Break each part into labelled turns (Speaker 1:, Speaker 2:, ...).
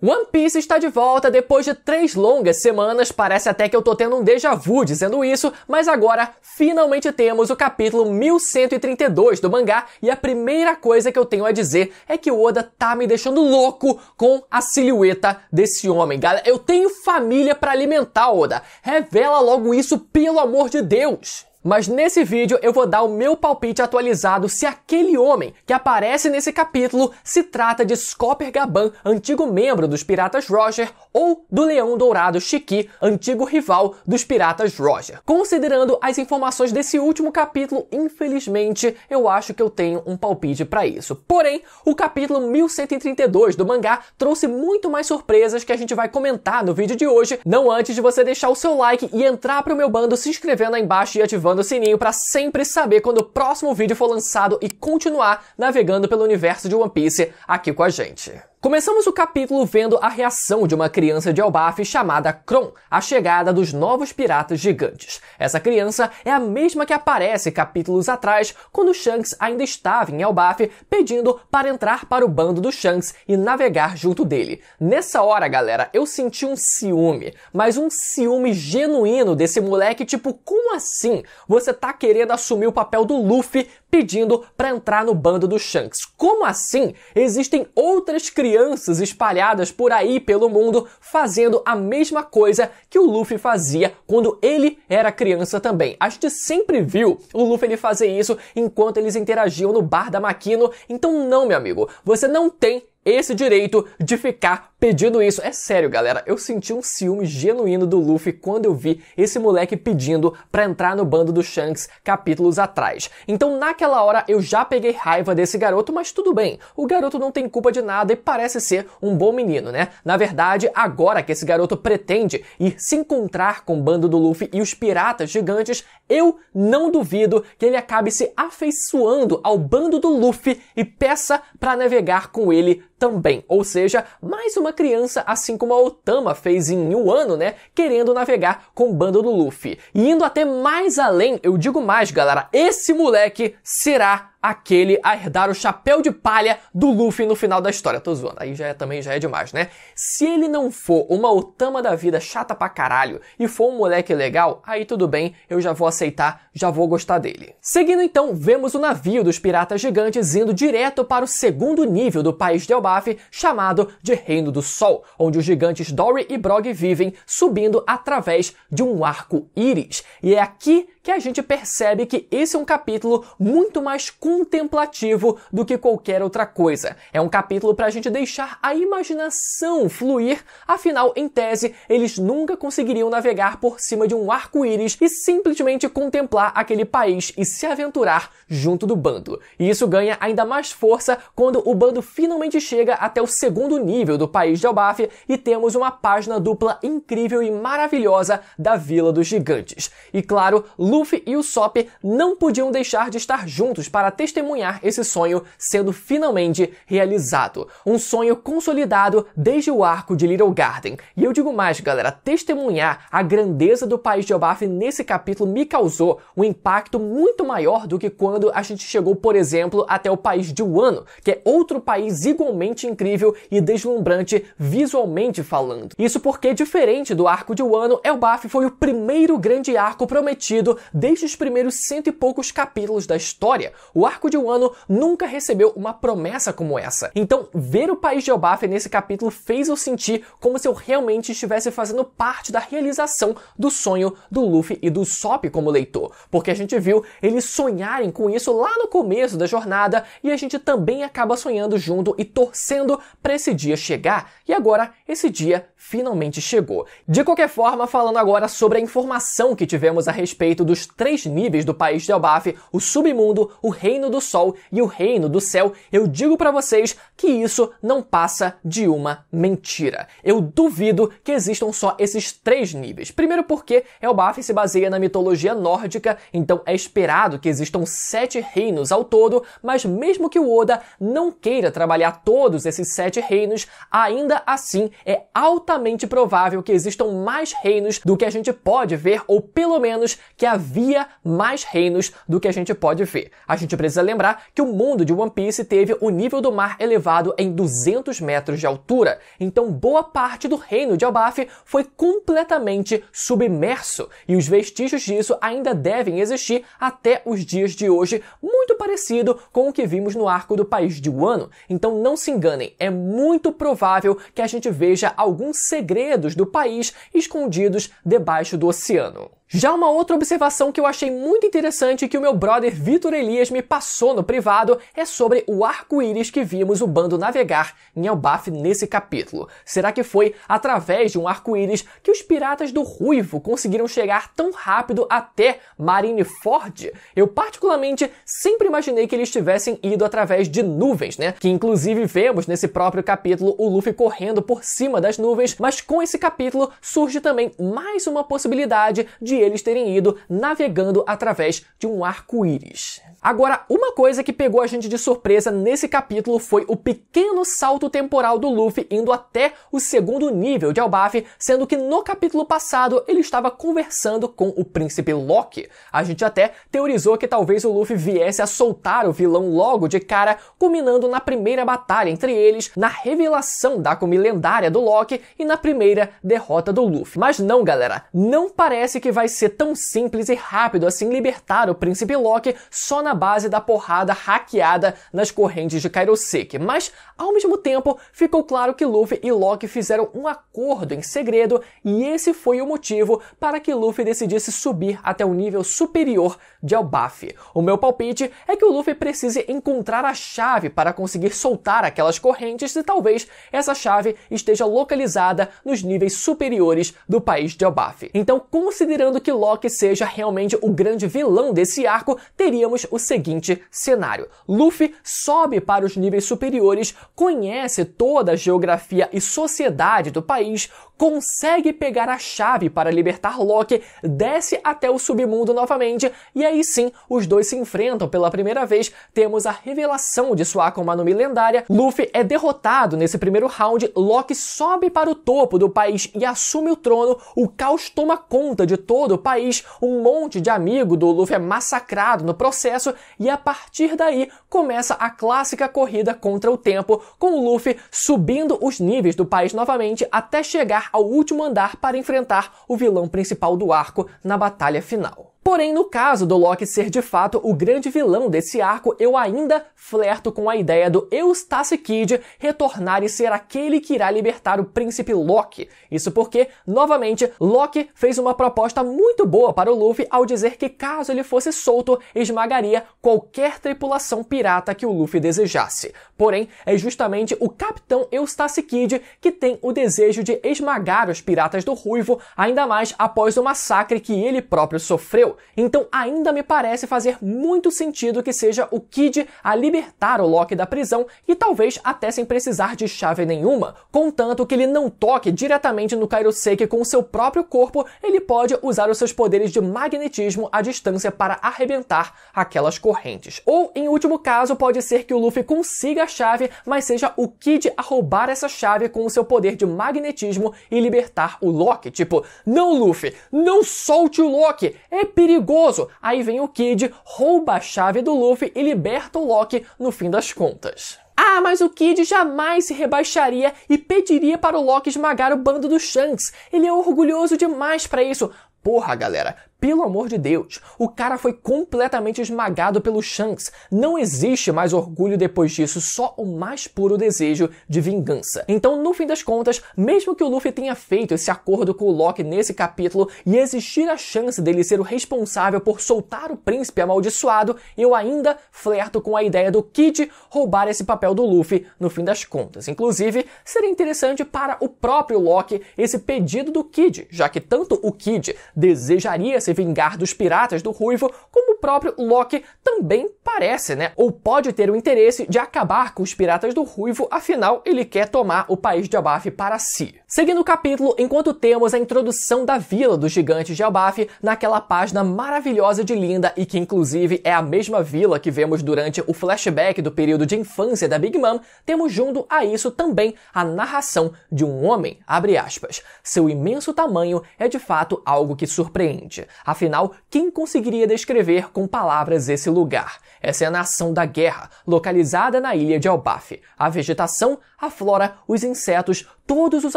Speaker 1: One Piece está de volta depois de 3 longas semanas, parece até que eu tô tendo um déjà vu dizendo isso, mas agora finalmente temos o capítulo 1132 do mangá e a primeira coisa que eu tenho a dizer é que o Oda tá me deixando louco com a silhueta desse homem. Galera, eu tenho família pra alimentar, Oda. Revela logo isso, pelo amor de Deus! Mas nesse vídeo eu vou dar o meu palpite atualizado se aquele homem que aparece nesse capítulo se trata de Scopper Gaban, antigo membro dos Piratas Roger, ou do Leão Dourado Shiki, antigo rival dos Piratas Roger. Considerando as informações desse último capítulo, infelizmente eu acho que eu tenho um palpite para isso. Porém, o capítulo 1132 do mangá trouxe muito mais surpresas que a gente vai comentar no vídeo de hoje, não antes de você deixar o seu like e entrar pro meu bando se inscrevendo aí embaixo e ativando o sininho para sempre saber quando o próximo vídeo for lançado e continuar navegando pelo universo de One Piece aqui com a gente. Começamos o capítulo vendo a reação de uma criança de Elbaf chamada Kron, a chegada dos novos piratas gigantes. Essa criança é a mesma que aparece capítulos atrás, quando Shanks ainda estava em Elbaf, pedindo para entrar para o bando do Shanks e navegar junto dele. Nessa hora, galera, eu senti um ciúme, mas um ciúme genuíno desse moleque, tipo, como assim? Você tá querendo assumir o papel do Luffy pedindo para entrar no bando do Shanks? Como assim? Existem outras crianças espalhadas por aí pelo mundo fazendo a mesma coisa que o Luffy fazia quando ele era criança também. A gente sempre viu o Luffy ele fazer isso enquanto eles interagiam no bar da Makino. Então não, meu amigo, você não tem esse direito de ficar pedindo isso. É sério, galera, eu senti um ciúme genuíno do Luffy quando eu vi esse moleque pedindo pra entrar no bando do Shanks capítulos atrás. Então naquela hora eu já peguei raiva desse garoto, mas tudo bem, o garoto não tem culpa de nada e parece ser um bom menino, né? Na verdade, agora que esse garoto pretende ir se encontrar com o bando do Luffy e os piratas gigantes, eu não duvido que ele acabe se afeiçoando ao bando do Luffy e peça pra navegar com ele também. Ou seja, mais uma criança, assim como a Otama fez em Wano, né? Querendo navegar com o bando do Luffy. E indo até mais além, eu digo mais, galera, esse moleque será aquele a herdar o chapéu de palha do Luffy no final da história. Tô zoando, aí também já é demais, né? Se ele não for uma Otama da vida chata pra caralho e for um moleque legal, aí tudo bem, eu já vou aceitar, já vou gostar dele. Seguindo então, vemos o navio dos piratas gigantes indo direto para o segundo nível do país de Elbaf, chamado de Reino do Sol, onde os gigantes Dory e Brog vivem, subindo através de um arco-íris. E é aqui que a gente percebe que esse é um capítulo muito mais contemplativo do que qualquer outra coisa. É um capítulo pra gente deixar a imaginação fluir, afinal, em tese, eles nunca conseguiriam navegar por cima de um arco-íris e simplesmente contemplar aquele país e se aventurar junto do bando. E isso ganha ainda mais força quando o bando finalmente chega até o segundo nível do país de Elbaf e temos uma página dupla incrível e maravilhosa da Vila dos Gigantes. E claro, Luffy e Usopp não podiam deixar de estar juntos para testemunhar esse sonho sendo finalmente realizado. Um sonho consolidado desde o arco de Little Garden. E eu digo mais, galera, testemunhar a grandeza do país de Elbaf nesse capítulo me causou um impacto muito maior do que quando a gente chegou, por exemplo, até o país de Wano, que é outro país igualmente incrível e deslumbrante visualmente falando. Isso porque, diferente do arco de Wano, Elbaf foi o primeiro grande arco prometido desde os primeiros 100 e poucos capítulos da história. O arco de Wano nunca recebeu uma promessa como essa. Então, ver o país de Elbaf nesse capítulo fez eu sentir como se eu realmente estivesse fazendo parte da realização do sonho do Luffy e do Usopp como leitor. Porque a gente viu eles sonharem com isso lá no começo da jornada e a gente também acaba sonhando junto e torcendo para esse dia chegar. E agora, esse dia finalmente chegou. De qualquer forma, falando agora sobre a informação que tivemos a respeito dos 3 níveis do país de Elbaf, o submundo, o Reino do Sol e o Reino do Céu, eu digo pra vocês que isso não passa de uma mentira. Eu duvido que existam só esses 3 níveis. Primeiro porque Elbaf se baseia na mitologia nórdica, então é esperado que existam 7 reinos ao todo, mas mesmo que o Oda não queira trabalhar todos esses 7 reinos, ainda assim é altamente provável que existam mais reinos do que a gente pode ver, ou pelo menos que havia mais reinos do que a gente pode ver. A gente precisa lembrar que o mundo de One Piece teve o nível do mar elevado em 200 metros de altura, então boa parte do reino de Elbaf foi completamente submerso, e os vestígios disso ainda devem existir até os dias de hoje, muito parecido com o que vimos no arco do País de Wano. Então não se enganem, é muito provável que a gente veja alguns segredos do país escondidos debaixo do oceano. Já uma outra observação que eu achei muito interessante que o meu brother Vitor Elias me passou no privado é sobre o arco-íris que vimos o bando navegar em Elbaf nesse capítulo. Será que foi através de um arco-íris que os piratas do Ruivo conseguiram chegar tão rápido até Marineford? Eu particularmente sempre imaginei que eles tivessem ido através de nuvens, né? Que inclusive vemos nesse próprio capítulo o Luffy correndo por cima das nuvens, mas com esse capítulo surge também mais uma possibilidade de eles terem ido navegando através de um arco-íris. Agora, uma coisa que pegou a gente de surpresa nesse capítulo foi o pequeno salto temporal do Luffy indo até o segundo nível de Elbaf, sendo que no capítulo passado ele estava conversando com o príncipe Loki. A gente até teorizou que talvez o Luffy viesse a soltar o vilão logo de cara, culminando na primeira batalha entre eles, na revelação da Akumi lendária do Loki e na primeira derrota do Luffy. Mas não, galera, não parece que vai ser tão simples e rápido assim libertar o príncipe Loki só na base da porrada hackeada nas correntes de Kairoseki, mas ao mesmo tempo ficou claro que Luffy e Loki fizeram um acordo em segredo e esse foi o motivo para que Luffy decidisse subir até o nível superior de Elbaf. O meu palpite é que o Luffy precise encontrar a chave para conseguir soltar aquelas correntes e talvez essa chave esteja localizada nos níveis superiores do país de Elbaf. Então, considerando que Loki seja realmente o grande vilão desse arco, teríamos o seguinte cenário. Luffy sobe para os níveis superiores, conhece toda a geografia e sociedade do país, consegue pegar a chave para libertar Loki, desce até o submundo novamente, e aí sim, os dois se enfrentam pela primeira vez, temos a revelação de sua Akuma no Mi lendária, Luffy é derrotado nesse primeiro round, Loki sobe para o topo do país e assume o trono, o caos toma conta de todo o país, um monte de amigo do Luffy é massacrado no processo, e a partir daí começa a clássica corrida contra o tempo, com o Luffy subindo os níveis do país novamente até chegar ao último andar para enfrentar o vilão principal do arco na batalha final. Porém, no caso do Loki ser de fato o grande vilão desse arco, eu ainda flerto com a ideia do Eustace Kid retornar e ser aquele que irá libertar o príncipe Loki. Isso porque, novamente, Loki fez uma proposta muito boa para o Luffy ao dizer que caso ele fosse solto, esmagaria qualquer tripulação pirata que o Luffy desejasse. Porém, é justamente o Capitão Eustace Kid que tem o desejo de esmagar os piratas do Ruivo, ainda mais após o massacre que ele próprio sofreu. Então ainda me parece fazer muito sentido que seja o Kid a libertar o Loki da prisão e talvez até sem precisar de chave nenhuma, contanto que ele não toque diretamente no Kairoseki com o seu próprio corpo, ele pode usar os seus poderes de magnetismo à distância para arrebentar aquelas correntes. Ou, em último caso, pode ser que o Luffy consiga a chave, mas seja o Kid a roubar essa chave com o seu poder de magnetismo e libertar o Loki. Tipo, não Luffy, não solte o Loki, é perigoso. Aí vem o Kid, rouba a chave do Luffy e liberta o Loki no fim das contas. Ah, mas o Kid jamais se rebaixaria e pediria para o Loki esmagar o bando do Shanks. Ele é orgulhoso demais para isso. Porra, galera, pelo amor de Deus, o cara foi completamente esmagado pelo Shanks. Não existe mais orgulho depois disso, só o mais puro desejo de vingança. Então, no fim das contas, mesmo que o Luffy tenha feito esse acordo com o Loki nesse capítulo e existir a chance dele ser o responsável por soltar o príncipe amaldiçoado, eu ainda flerto com a ideia do Kid roubar esse papel do Luffy no fim das contas. Inclusive, seria interessante para o próprio Loki esse pedido do Kid, já que tanto o Kid desejaria se vingar dos piratas do Ruivo, como o próprio Loki também parece, né? Ou pode ter o interesse de acabar com os piratas do Ruivo, afinal ele quer tomar o país de Elbaf para si. Seguindo o capítulo, enquanto temos a introdução da Vila dos Gigantes de Elbaf, naquela página maravilhosa de linda e que inclusive é a mesma vila que vemos durante o flashback do período de infância da Big Mom, temos junto a isso também a narração de um homem, abre aspas. Seu imenso tamanho é de fato algo que surpreende. Afinal, quem conseguiria descrever com palavras esse lugar. Essa é a nação da guerra, localizada na ilha de Elbaf. A vegetação, a flora, os insetos, todos os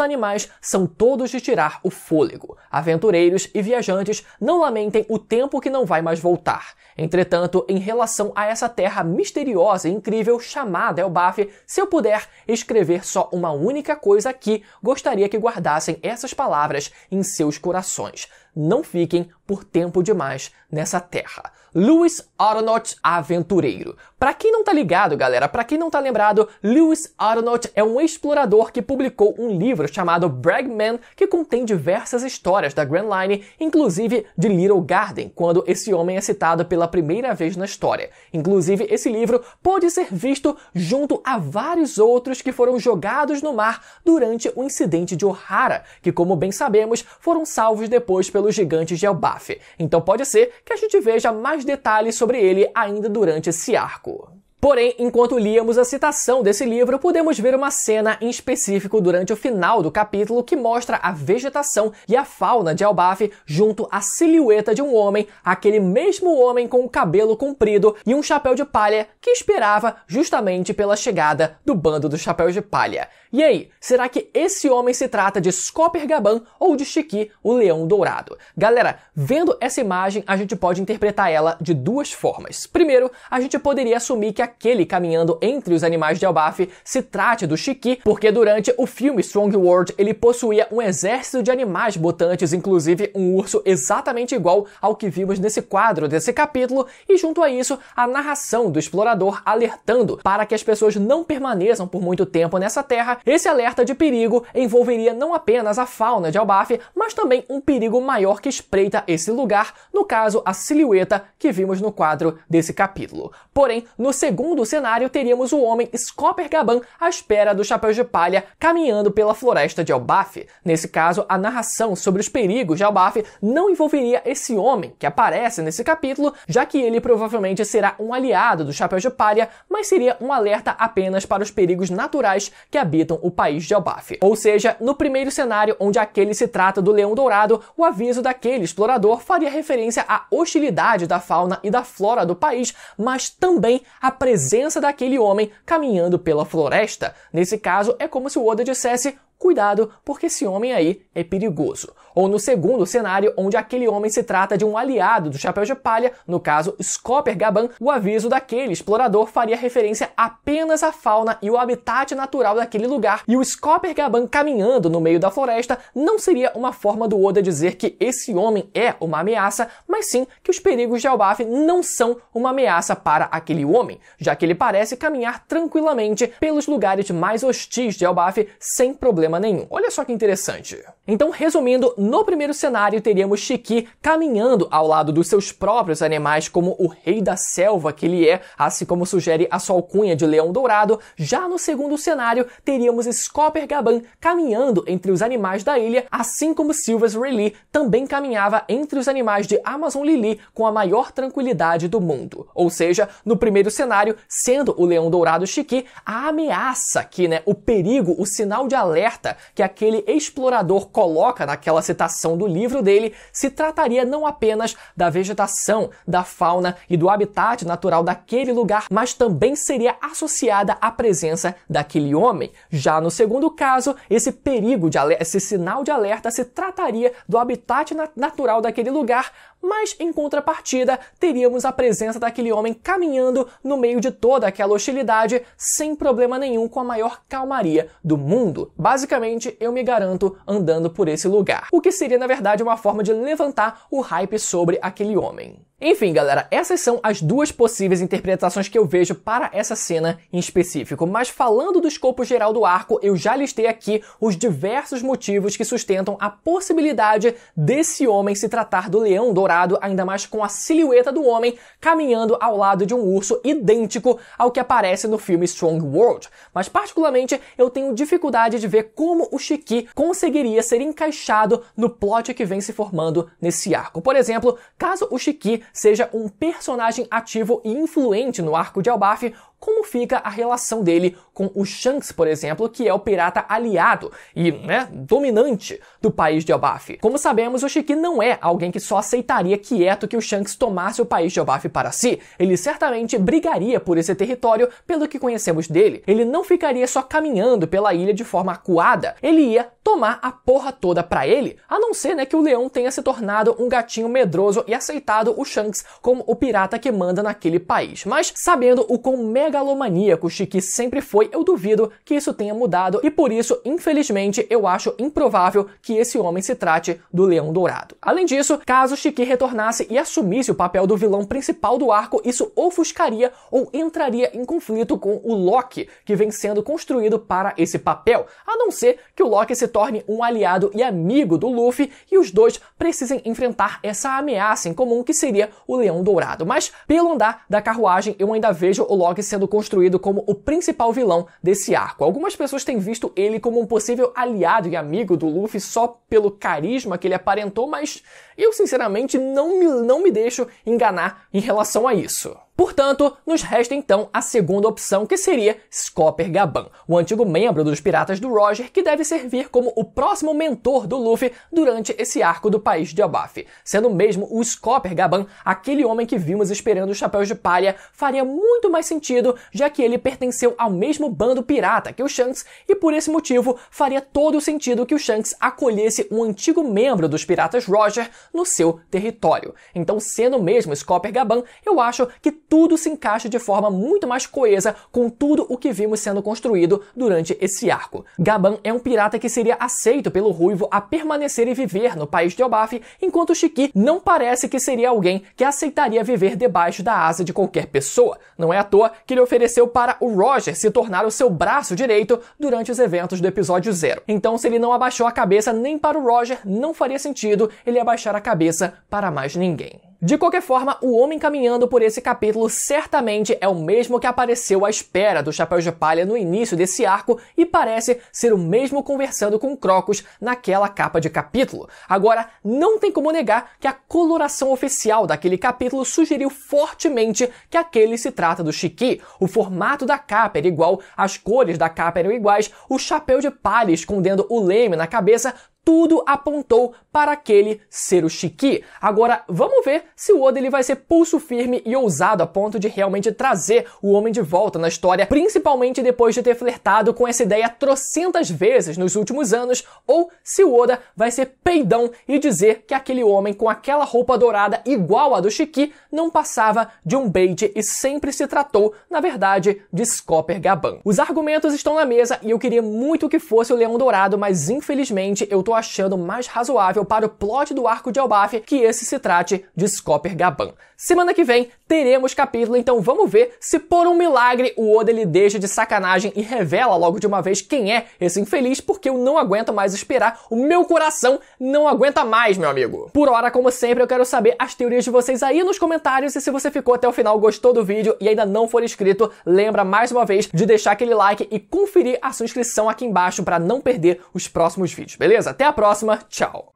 Speaker 1: animais são todos de tirar o fôlego. Aventureiros e viajantes não lamentem o tempo que não vai mais voltar. Entretanto, em relação a essa terra misteriosa e incrível chamada Elbaf, se eu puder escrever só uma única coisa aqui, gostaria que guardassem essas palavras em seus corações. Não fiquem por tempo demais nessa terra. Lewis Audinot, aventureiro. Pra quem não tá ligado, galera, pra quem não tá lembrado, Lewis Audinot é um explorador que publicou um livro chamado Bragman, que contém diversas histórias da Grand Line, inclusive de Little Garden, quando esse homem é citado pela primeira vez na história. Inclusive, esse livro pode ser visto junto a vários outros que foram jogados no mar durante o incidente de O'Hara, que, como bem sabemos, foram salvos depois pelos gigantes de Elbaf. Então pode ser que a gente veja mais detalhes sobre ele ainda durante esse arco. Porém, enquanto líamos a citação desse livro, podemos ver uma cena em específico durante o final do capítulo que mostra a vegetação e a fauna de Elbaf junto à silhueta de um homem, aquele mesmo homem com o cabelo comprido e um chapéu de palha que esperava justamente pela chegada do bando dos chapéus de palha. E aí, será que esse homem se trata de Scopper Gaban ou de Shiki, o Leão Dourado? Galera, vendo essa imagem, a gente pode interpretar ela de duas formas. Primeiro, a gente poderia assumir que aquele caminhando entre os animais de Elbaf se trate do Shiki, porque durante o filme Strong World ele possuía um exército de animais mutantes, inclusive um urso exatamente igual ao que vimos nesse quadro desse capítulo, e junto a isso, a narração do explorador alertando para que as pessoas não permaneçam por muito tempo nessa terra. Esse alerta de perigo envolveria não apenas a fauna de Elbaf, mas também um perigo maior que espreita esse lugar, no caso, a silhueta que vimos no quadro desse capítulo. Porém, no segundo cenário, teríamos o homem Scopper Gaban à espera do chapéu de palha caminhando pela floresta de Elbaf. Nesse caso, a narração sobre os perigos de Elbaf não envolveria esse homem que aparece nesse capítulo, já que ele provavelmente será um aliado do chapéu de palha, mas seria um alerta apenas para os perigos naturais que habitam o país de Elbaf. Ou seja, no primeiro cenário, onde aquele se trata do Leão Dourado, o aviso daquele explorador faria referência à hostilidade da fauna e da flora do país, mas também à presença daquele homem caminhando pela floresta. Nesse caso, é como se o Oda dissesse: cuidado, porque esse homem aí é perigoso. Ou no segundo cenário, onde aquele homem se trata de um aliado do chapéu de palha, no caso Scopper Gaban, o aviso daquele explorador faria referência apenas à fauna e o habitat natural daquele lugar, e o Scopper Gaban caminhando no meio da floresta não seria uma forma do Oda dizer que esse homem é uma ameaça, mas sim que os perigos de Elbaf não são uma ameaça para aquele homem, já que ele parece caminhar tranquilamente pelos lugares mais hostis de Elbaf sem problema nenhum. Olha só que interessante. Então, resumindo, no primeiro cenário teríamos Shiki caminhando ao lado dos seus próprios animais como o rei da selva que ele é, assim como sugere a sua alcunha de Leão Dourado. Já no segundo cenário teríamos Scopper Gaban caminhando entre os animais da ilha, assim como Silvers Rayleigh também caminhava entre os animais de Amazon Lily com a maior tranquilidade do mundo. Ou seja, no primeiro cenário, sendo o Leão Dourado Shiki, a ameaça aqui, o perigo, o sinal de alerta que aquele explorador coloca naquela citação do livro dele, se trataria não apenas da vegetação, da fauna e do habitat natural daquele lugar, mas também seria associada à presença daquele homem. Já no segundo caso, esse perigo de alerta, esse sinal de alerta se trataria do habitat natural daquele lugar, mas em contrapartida teríamos a presença daquele homem caminhando no meio de toda aquela hostilidade sem problema nenhum, com a maior calmaria do mundo. Basicamente, eu me garanto andando por esse lugar, o que seria na verdade uma forma de levantar o hype sobre aquele homem. Enfim, galera, essas são as duas possíveis interpretações que eu vejo para essa cena em específico, mas falando do escopo geral do arco, eu já listei aqui os diversos motivos que sustentam a possibilidade desse homem se tratar do Leão Dourado, ainda mais com a silhueta do homem caminhando ao lado de um urso idêntico ao que aparece no filme Strong World. Mas particularmente, eu tenho dificuldade de ver como o Shiki conseguiria ser encaixado no plot que vem se formando nesse arco. Por exemplo, caso o Shiki seja um personagem ativo e influente no arco de Elbaf, como fica a relação dele com o Shanks, por exemplo, que é o pirata aliado e, dominante do país de Elbaf. Como sabemos, o Shiki não é alguém que só aceitaria quieto que o Shanks tomasse o país de Elbaf para si. Ele certamente brigaria por esse território, pelo que conhecemos dele. Ele não ficaria só caminhando pela ilha de forma acuada. Ele ia tomar a porra toda pra ele, a não ser, que o leão tenha se tornado um gatinho medroso e aceitado o Shanks como o pirata que manda naquele país. Mas, sabendo o quão megalomaníaco o Shiki sempre foi, eu duvido que isso tenha mudado e por isso, infelizmente, eu acho improvável que esse homem se trate do Leão Dourado. Além disso, caso Shiki retornasse e assumisse o papel do vilão principal do arco, isso ofuscaria ou entraria em conflito com o Loki, que vem sendo construído para esse papel, a não ser que o Loki se torne um aliado e amigo do Luffy e os dois precisem enfrentar essa ameaça em comum que seria o Leão Dourado. Mas, pelo andar da carruagem, eu ainda vejo o Loki sendo construído como o principal vilão desse arco. Algumas pessoas têm visto ele como um possível aliado e amigo do Luffy só pelo carisma que ele aparentou, mas eu sinceramente não me deixo enganar em relação a isso. Portanto, nos resta então a segunda opção, que seria Scopper Gaban, o antigo membro dos Piratas do Roger, que deve servir como o próximo mentor do Luffy durante esse arco do país de Elbaf. Sendo mesmo o Scopper Gaban aquele homem que vimos esperando os Chapéus de Palha, faria muito mais sentido, já que ele pertenceu ao mesmo bando pirata que o Shanks, e por esse motivo faria todo o sentido que o Shanks acolhesse um antigo membro dos Piratas Roger no seu território. Então, sendo mesmo Scopper Gaban, eu acho que tudo se encaixa de forma muito mais coesa com tudo o que vimos sendo construído durante esse arco. Gaban é um pirata que seria aceito pelo Ruivo a permanecer e viver no país de Elbaf, enquanto Shiki não parece que seria alguém que aceitaria viver debaixo da asa de qualquer pessoa. Não é à toa que ele ofereceu para o Roger se tornar o seu braço direito durante os eventos do episódio 0. Então, se ele não abaixou a cabeça nem para o Roger, não faria sentido ele abaixar a cabeça para mais ninguém. De qualquer forma, o homem caminhando por esse capítulo certamente é o mesmo que apareceu à espera do Chapéu de Palha no início desse arco e parece ser o mesmo conversando com Crocus naquela capa de capítulo. Agora, não tem como negar que a coloração oficial daquele capítulo sugeriu fortemente que aquele se trata do Shiki. O formato da capa era igual, as cores da capa eram iguais, o chapéu de palha escondendo o leme na cabeça, tudo apontou para aquele ser o Shiki. Agora, vamos ver se o Oda ele vai ser pulso firme e ousado a ponto de realmente trazer o homem de volta na história, principalmente depois de ter flertado com essa ideia trocentas vezes nos últimos anos, ou se o Oda vai ser peidão e dizer que aquele homem com aquela roupa dourada igual a do Shiki não passava de um bait e sempre se tratou, na verdade, de Scopper Gaban. Os argumentos estão na mesa e eu queria muito que fosse o Leão Dourado, mas infelizmente eu tô achando mais razoável para o plot do arco de Elbaf que esse se trate de Scopper Gaban. Semana que vem teremos capítulo, então vamos ver se por um milagre o Oda ele deixa de sacanagem e revela logo de uma vez quem é esse infeliz, porque eu não aguento mais esperar, o meu coração não aguenta mais, meu amigo. Por hora, como sempre, eu quero saber as teorias de vocês aí nos comentários, e se você ficou até o final, gostou do vídeo e ainda não for inscrito, lembra mais uma vez de deixar aquele like e conferir a sua inscrição aqui embaixo para não perder os próximos vídeos, beleza? Até a próxima, tchau!